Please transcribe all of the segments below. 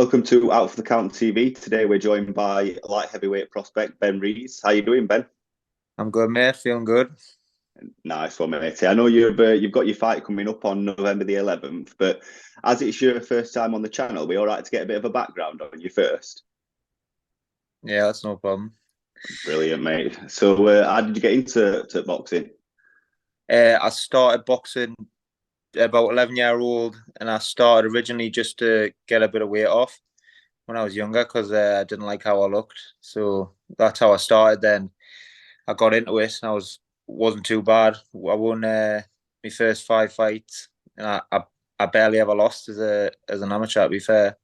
Welcome to Out for the Count TV. Today we're joined by light heavyweight prospect Ben Rees. How you doing, Ben? I'm good, mate. Feeling good. Nice one, mate. I know you've got your fight coming up on November the 11th, but as it's your first time on the channel, we all right to get a bit of a background on you first? Yeah, that's no problem. Brilliant, mate. So, how did you get into boxing? I started boxing about 11-year-old, and I started originally just to get a bit of weight off when I was younger because I didn't like how I looked. So that's how I started. Then I got into it, and I wasn't too bad. I won my first 5 fights, and I barely ever lost as an amateur. To be fair,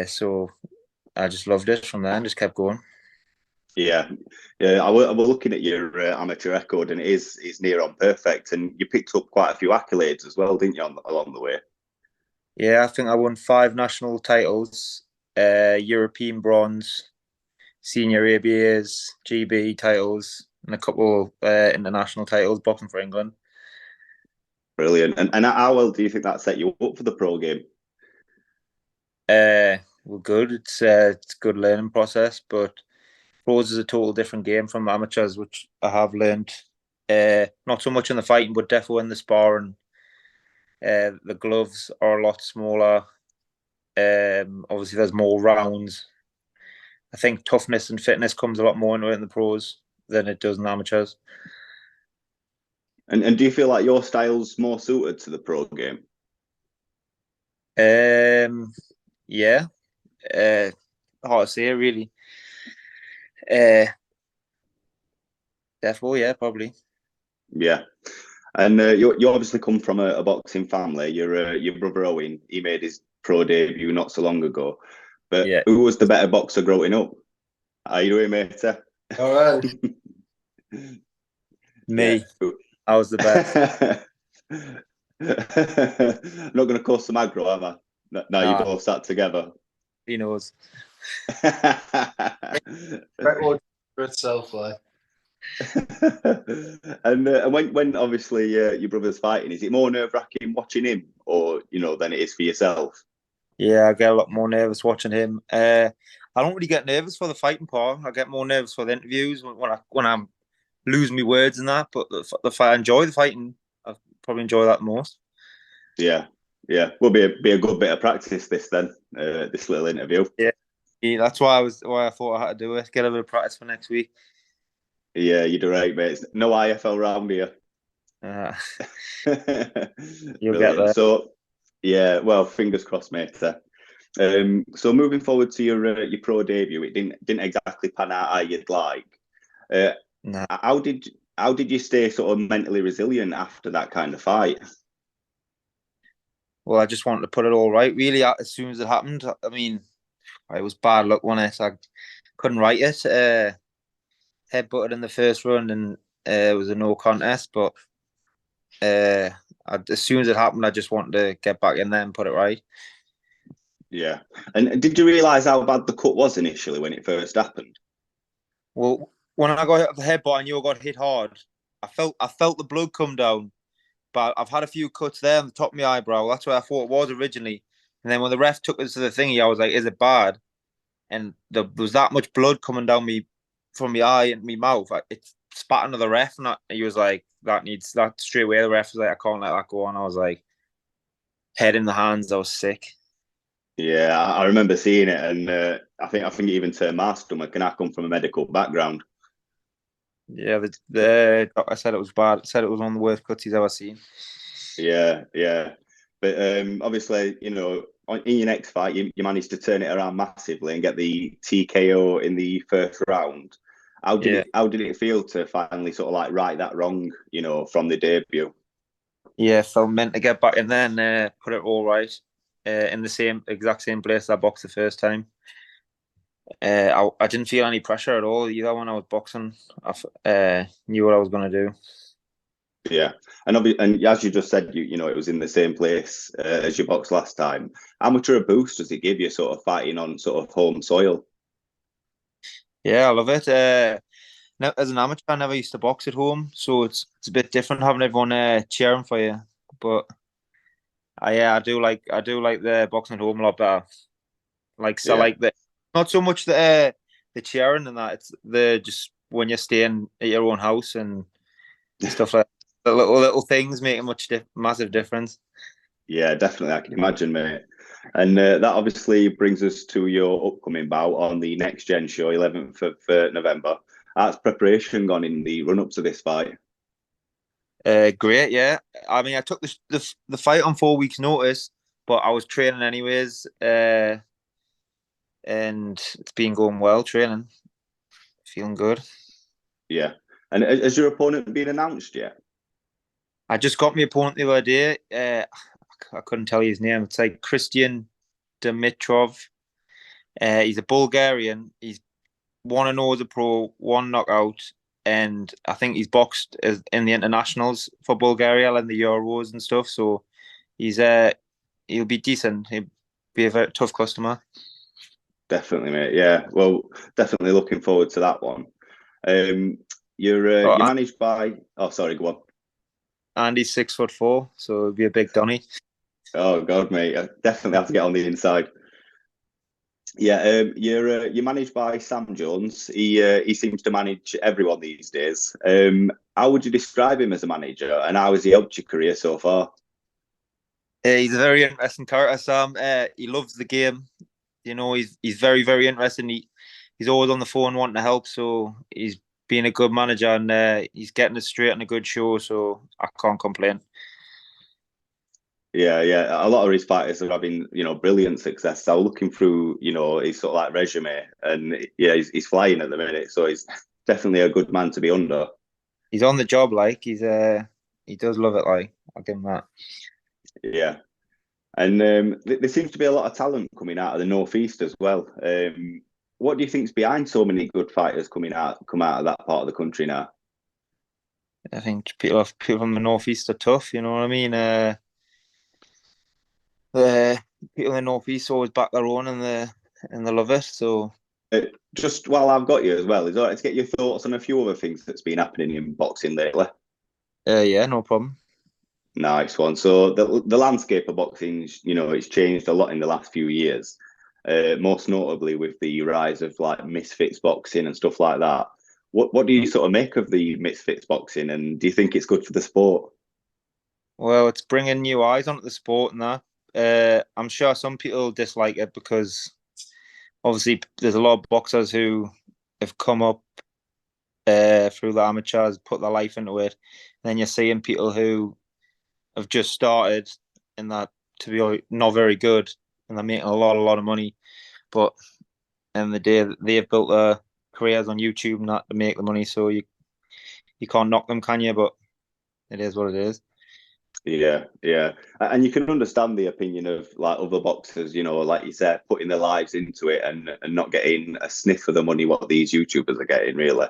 so I just loved it from there and just kept going. Yeah, yeah. I was looking at your amateur record, and it's near on perfect. And you picked up quite a few accolades as well, didn't you, along the way? Yeah, I think I won 5 national titles, European bronze, senior ABAs, GB titles, and a couple international titles, boxing for England. Brilliant. And how well do you think that set you up for the pro game? We're good. It's a good learning process, but pros is a total different game from amateurs, which I have learned. Not so much in the fighting, but definitely in the sparring. The gloves are a lot smaller. Obviously, there's more rounds. I think toughness and fitness comes a lot more into it in the pros than it does in amateurs. And do you feel like your style's more suited to the pro game? Yeah, uh, hard to say really. Uh, Definitely, yeah, probably. Yeah. And you obviously come from a boxing family. Your brother Owen, he made his pro debut not so long ago. But Yeah, who was the better boxer growing up? How you doing, mate? All right. Yeah. me. I was the best. Not going to cause some aggro, am I? Now you Nah, both sat together. he knows. Record for itself, like. And when obviously your brother's fighting, is it more nerve-wracking watching him, or than it is for yourself? Yeah, I get a lot more nervous watching him. I don't really get nervous for the fighting part. I get more nervous for the interviews when I'm losing my words and that. But the fight, I enjoy the fighting. I probably enjoy that the most. Yeah, yeah. Will be a good bit of practice this then. This little interview. Yeah, yeah, that's why I thought I had to do it. Get a bit of practice for next week. Yeah, you're right, mate. No IFL round here. Uh, you'll get Brilliant. there. So, yeah, well, fingers crossed, mate. So moving forward to your pro debut, it didn't exactly pan out how you'd like. Uh, Nah. how did you stay sort of mentally resilient after that kind of fight? Well, I just wanted to put it all right. Really, as soon as it happened, I mean, it was bad luck, wasn't it? So I couldn't write it. Headbutted in the first round, and it was a no contest. But uh, as soon as it happened, I just wanted to get back in there and put it right. Yeah. And did you realise how bad the cut was initially when it first happened? Well, when I got hit with the headbutt, I knew I got hit hard. I felt the blood come down, but I've had a few cuts there on the top of my eyebrow. That's what I thought it was originally. And then when the ref took us to the thingy, I was like, "Is it bad?" And there was that much blood coming down me from my eye and my mouth. It spat into the ref, and he was like, "That needs that straight away." The ref was like, "I can't let that go on." I was like, head in the hands. I was sick. Yeah, I remember seeing it, and I think it even turned my stomach, and I come from a medical background. Yeah, the doctor said it was bad. It said it was one of the worst cuts he's ever seen. Yeah, yeah. But obviously, in your next fight, you managed to turn it around massively and get the TKO in the first round. How did Yeah, it how did it feel to finally sort of like right that wrong, from the debut? yeah. So meant to get back in there and put it all right. In the same exact same place I boxed the first time. I didn't feel any pressure at all either when I was boxing. I knew what I was going to do. Yeah, and as you just said, it was in the same place as your box last time. How much of a boost does it give you, sort of fighting on sort of home soil? Yeah, I love it. As an amateur, I never used to box at home, so it's a bit different having everyone cheering for you. But yeah, I do like the boxing at home a lot better. Like so, Yeah. like not so much the cheering and that. It's the just when you're staying at your own house and stuff like that. The little things make a massive difference. Yeah, definitely. I can imagine, mate. And that obviously brings us to your upcoming bout on the Next Gen show, 11th of November. How's preparation gone in the run up to this fight? Great, yeah. I mean, I took the fight on 4 weeks' notice, but I was training anyways, and it's been going well. Training, feeling good. Yeah. And has your opponent been announced yet? I just got my opponent the other day. I couldn't tell you his name. It's like Christian Dimitrov. He's a Bulgarian. He's 1-0 as a pro, one knockout, and I think he's boxed in the internationals for Bulgaria and the Euros and stuff. So he'll be decent. He'll be a very tough customer. Definitely, mate. Yeah. Well, definitely looking forward to that one. You're managed by. Oh, sorry. Go on. Andy's 6'4", so it'll be a big Donny. Oh God, mate. I definitely have to get on the inside. Yeah, you're managed by Sam Jones. He seems to manage everyone these days. How would you describe him as a manager, and how has he helped your career so far? He's a very interesting character, Sam. He loves the game. You know, he's very very interesting. He's always on the phone wanting to help. So he's being a good manager, and he's getting us straight on a good show. So I can't complain. Yeah, yeah. A lot of his fighters are having, brilliant success. So looking through, his sort of like resume, and yeah, he's flying at the minute. So he's definitely a good man to be under. He's on the job, like he does love it. Like I'll give him that. Yeah, and there seems to be a lot of talent coming out of the northeast as well. What do you think's behind so many good fighters come out of that part of the country now? I think people from the northeast are tough. You know what I mean? The people in the northeast always back their own and they love it. So Just while I've got you as well, is it all right to get your thoughts on a few other things that's been happening in boxing lately? yeah, no problem. Nice one. So the landscape of boxing, it's changed a lot in the last few years. Most notably with the rise of like misfits boxing and stuff like that. What do you sort of make of the misfits boxing, and do you think it's good for the sport? Well, it's bringing new eyes onto the sport and that. I'm sure some people dislike it because obviously there's a lot of boxers who have come up through the amateurs, put their life into it. And then you're seeing people who have just started and that to be not very good and they're making a lot of money. But in the day they've built their careers on YouTube and that to make the money, so you can't knock them, can you? But it is what it is. Yeah, yeah. And you can understand the opinion of like other boxers, like you said, putting their lives into it and not getting a sniff of the money what these YouTubers are getting, really.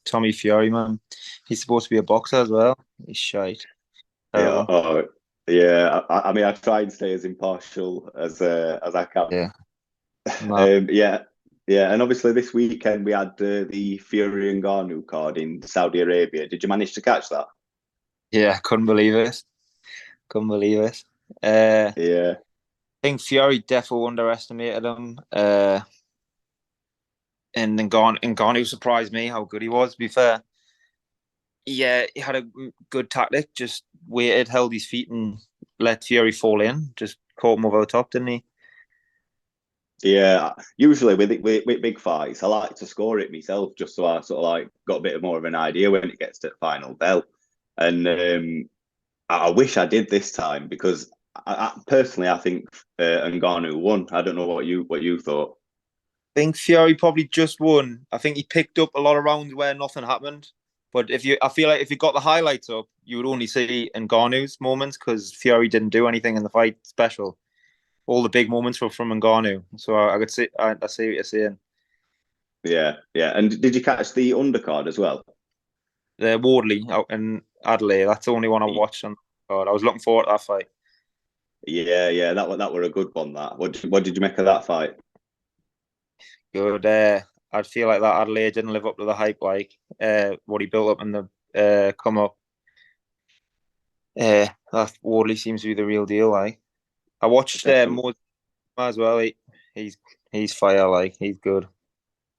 Tommy Fury, man. He's supposed to be a boxer as well. He's shite. Yeah, Terrible. yeah. I mean, I try and stay as impartial as I can. Yeah. Yeah, yeah. And obviously, this weekend we had the Fury and Ngannou card in Saudi Arabia. Did you manage to catch that? Yeah, couldn't believe it. Couldn't believe it. I Yeah, think Fury definitely underestimated him. And then Ngannou surprised me how good he was. To be fair, yeah, he had a good tactic. Just waited, held his feet, and let Fury fall in. Just caught him over the top, didn't he? yeah. Usually with big fights, I like to score it myself just so I sort of like got a bit more of an idea when it gets to the final bell. And I wish I did this time because personally I think Ngannou won. I don't know what you thought. I think Fury probably just won. I think he picked up a lot of rounds where nothing happened. But I feel like if you got the highlights up, you would only see Ngannou's moments because Fury didn't do anything in the fight special. All the big moments were from Ngannou. So I could see, I see what you're saying. Yeah, yeah. And did you catch the undercard as well? The Wardley out in Adelaide. That's the only one I watched on. God, I was looking forward to that fight. Yeah, yeah. That were a good one. That. What did you make of that fight? Good. I feel like that Adelaide didn't live up to the hype, like what he built up in the come up. That Wardley seems to be the real deal. Like I watched Definitely. more as well. he's fire. Like he's good.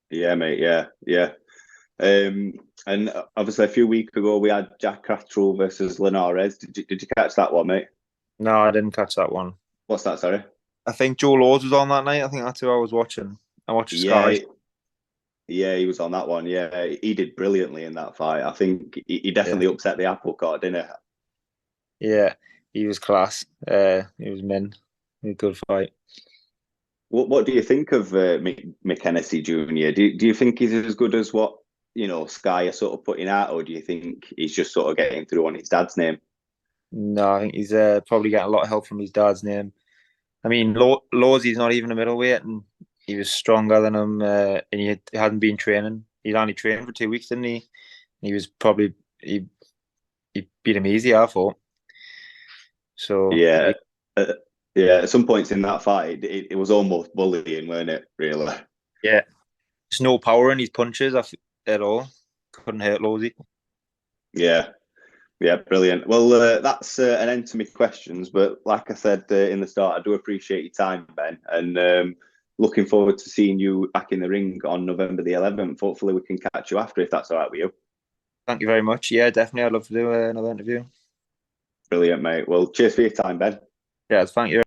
Yeah, mate. Yeah. And obviously a few weeks ago we had Jack Cattrall versus Linares. Did you catch that one, mate? No, I didn't catch that one. What's that? Sorry. I think Joe Laws was on that night. I think that's who I was watching. I watched Yeah, Sky. yeah, he was on that one. Yeah, he did brilliantly in that fight. I think he Yeah, definitely upset the apple cart, didn't yeah, he was class. He was min. A good fight. What do you think of Mick Hennessy Jr.? Do you think he's as good as what Sky are sort of putting out, or do you think he's just sort of getting through on his dad's name? No, I think he's probably getting a lot of help from his dad's name. I mean, Lawsy's not even a middleweight, and he was stronger than him, and he hadn't been training. He'd only trained for 2 weeks, didn't he? He was probably he beat him easy, I thought. So Yeah, uh, yeah. At some points in that fight, it was almost bullying, weren't it? Really? yeah, there's no power in his punches at all. Couldn't hurt Lawsy. Yeah, yeah, brilliant. Well, that's an end to my questions. But like I said in the start, I do appreciate your time, Ben, and looking forward to seeing you back in the ring on November the 11th. Hopefully, we can catch you after if that's all right with you. Thank you very much. Yeah, definitely. I'd love to do another interview. Brilliant, mate. Well, cheers for your time, Ben. Yeah, thank you.